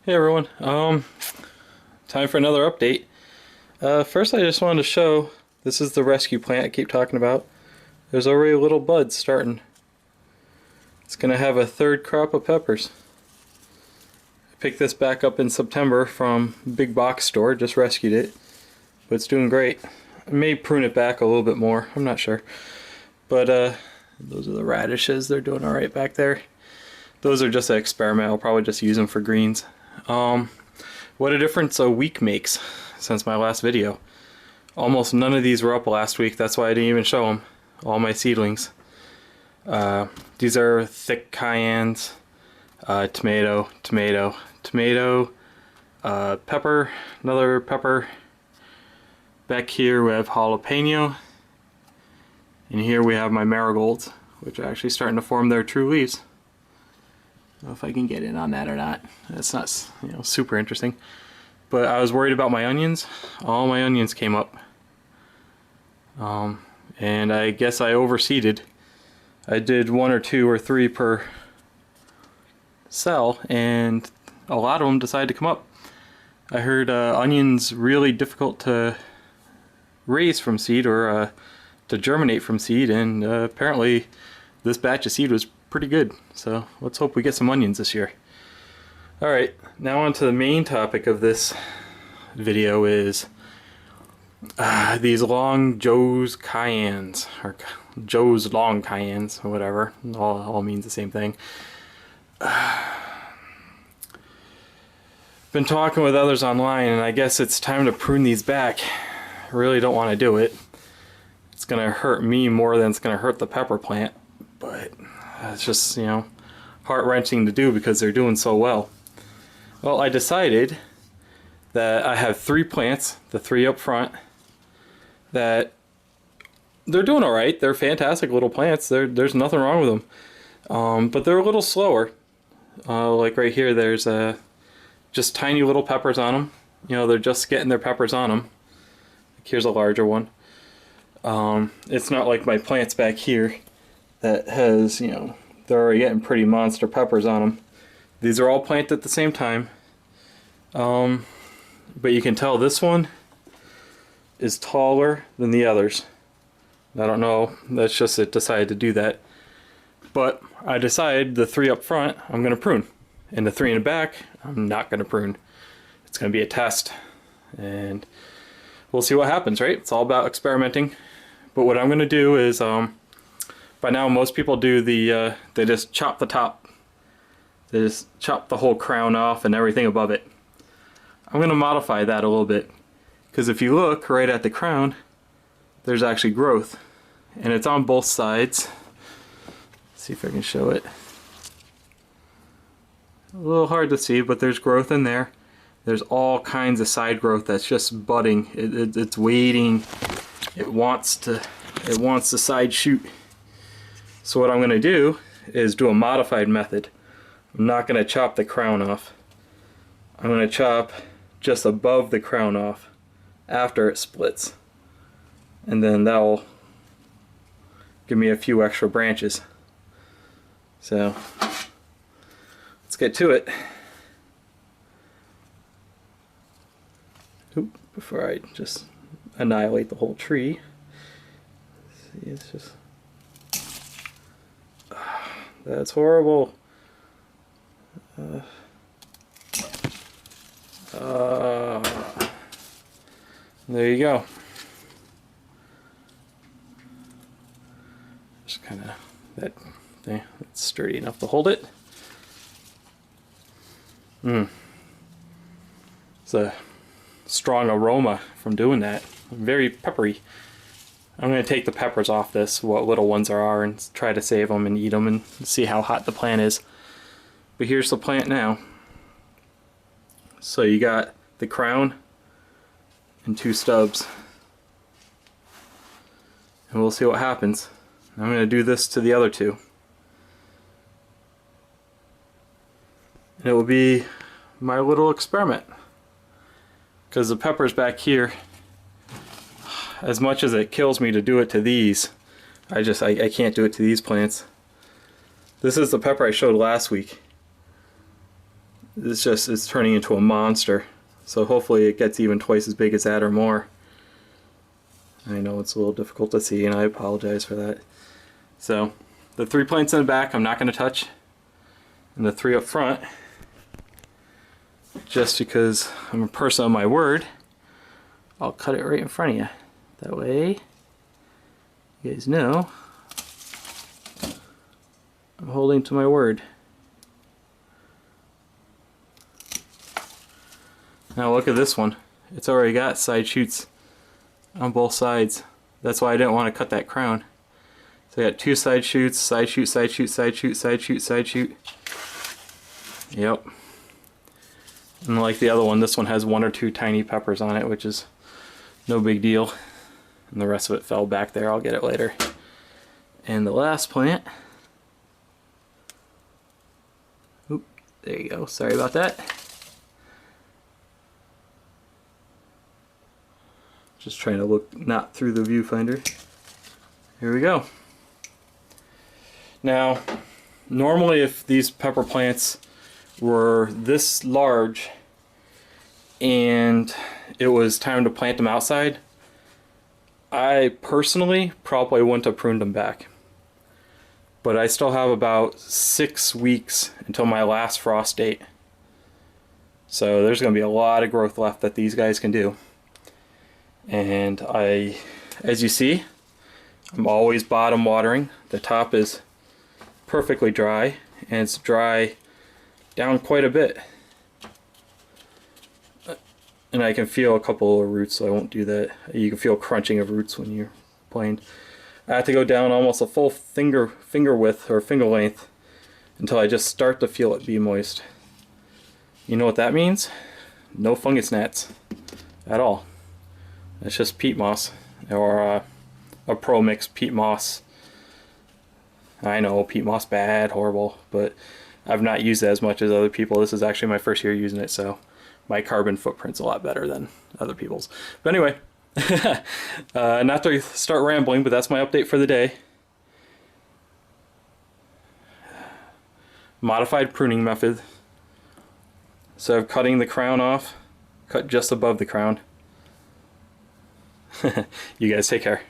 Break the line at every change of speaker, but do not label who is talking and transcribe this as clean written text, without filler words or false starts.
Hey everyone, time for another update. First I just wanted to show, this is the rescue plant I keep talking about. There's already little buds starting. It's gonna have a third crop of peppers. I picked this back up in September from big box store, just rescued it, but it's doing great. I may prune it back a little bit more, I'm not sure. But those are the radishes, they're doing alright back there. Those are just an experiment, I'll probably just use them for greens. What a difference a week makes since my last video. Almost none of these were up last week, that's why I didn't even show them. All my seedlings. These are thick cayennes, tomato, tomato, tomato, pepper, another pepper. Back here we have jalapeno. And here we have my marigolds, which are actually starting to form their true leaves. I don't know if I can get in on that or not. That's not, super interesting. But I was worried about my onions. All my onions came up. And I guess I overseeded. I did 1 or 2 or 3 per cell, and a lot of them decided to come up. I heard onions really difficult to raise from seed or to germinate from seed, and apparently this batch of seed was pretty good, so let's hope we get some onions this year. Alright, now on to the main topic of this video is these long Joe's cayennes, or Joe's long cayennes, or whatever, all means the same thing. Been talking with others online, and I guess it's time to prune these back. I really don't want to do it. It's gonna hurt me more than it's gonna hurt the pepper plant, but it's just, heart-wrenching to do because they're doing so well. Well, I decided that I have 3 plants, the 3 up front, that they're doing alright. They're fantastic little plants. There's nothing wrong with them. But they're a little slower. Like right here, there's just tiny little peppers on them. They're just getting their peppers on them. Here's a larger one. It's not like my plants back here that has, they're already getting pretty monster peppers on them. These are all planted at the same time. But you can tell this one is taller than the others. I don't know, that's just it decided to do that. But I decided the 3 up front I'm going to prune. And the 3 in the back I'm not going to prune. It's going to be a test. And we'll see what happens, right? It's all about experimenting. But what I'm going to do is, by now most people do the, they just chop the top. They just chop the whole crown off and everything above it. I'm going to modify that a little bit. Because if you look right at the crown, there's actually growth. And it's on both sides. Let's see if I can show it. A little hard to see, but there's growth in there. There's all kinds of side growth that's just budding. It's waiting. It wants to side shoot. So what I'm going to do is do a modified method. I'm not going to chop the crown off. I'm going to chop just above the crown off after it splits. And then that will give me a few extra branches. So let's get to it. Oop, before I just annihilate the whole tree. See, it's just... that's horrible. There you go. Just kind of that thing. It's sturdy enough to hold it. It's a strong aroma from doing that. Very peppery. I'm going to take the peppers off this, what little ones there are, and try to save them and eat them and see how hot the plant is. But here's the plant now. So you got the crown and 2 stubs. And we'll see what happens. I'm going to do this to the other 2. And it will be my little experiment. Because the peppers back here, as much as it kills me to do it to these, I can't do it to these plants. This is the pepper I showed last week. it's turning into a monster. So hopefully it gets even twice as big as that or more. I know it's a little difficult to see, and I apologize for that. So the 3 plants in the back I'm not going to touch, and the 3 up front, just because I'm a person of my word, I'll cut it right in front of you. That way you guys know I'm holding to my word. Now look at this one. It's already got side shoots on both sides. That's why I didn't want to cut that crown. So I got 2 side shoots, side shoot, side shoot, side shoot, side shoot, side shoot. Yep. And like the other one, this one has 1 or 2 tiny peppers on it, which is no big deal. And the rest of it fell back there. I'll get it later. And the last plant. Oop, there you go. Sorry about that. Just trying to look not through the viewfinder. Here we go. Now, normally if these pepper plants were this large and it was time to plant them outside, I personally probably wouldn't have pruned them back. But I still have about 6 weeks until my last frost date. So there's going to be a lot of growth left that these guys can do. And as you see, I'm always bottom watering. The top is perfectly dry, and it's dry down quite a bit. And I can feel a couple of roots, so I won't do that. You can feel crunching of roots when you're playing. I have to go down almost a full finger width or finger length until I just start to feel it be moist. You know what that means? No fungus gnats at all. It's just peat moss, or a pro mix peat moss. I know peat moss bad, horrible, but I've not used it as much as other people. This is actually my first year using it, so my carbon footprint's a lot better than other people's. But anyway, not to start rambling, but that's my update for the day. Modified pruning method. So of cutting the crown off, cut just above the crown. You guys take care.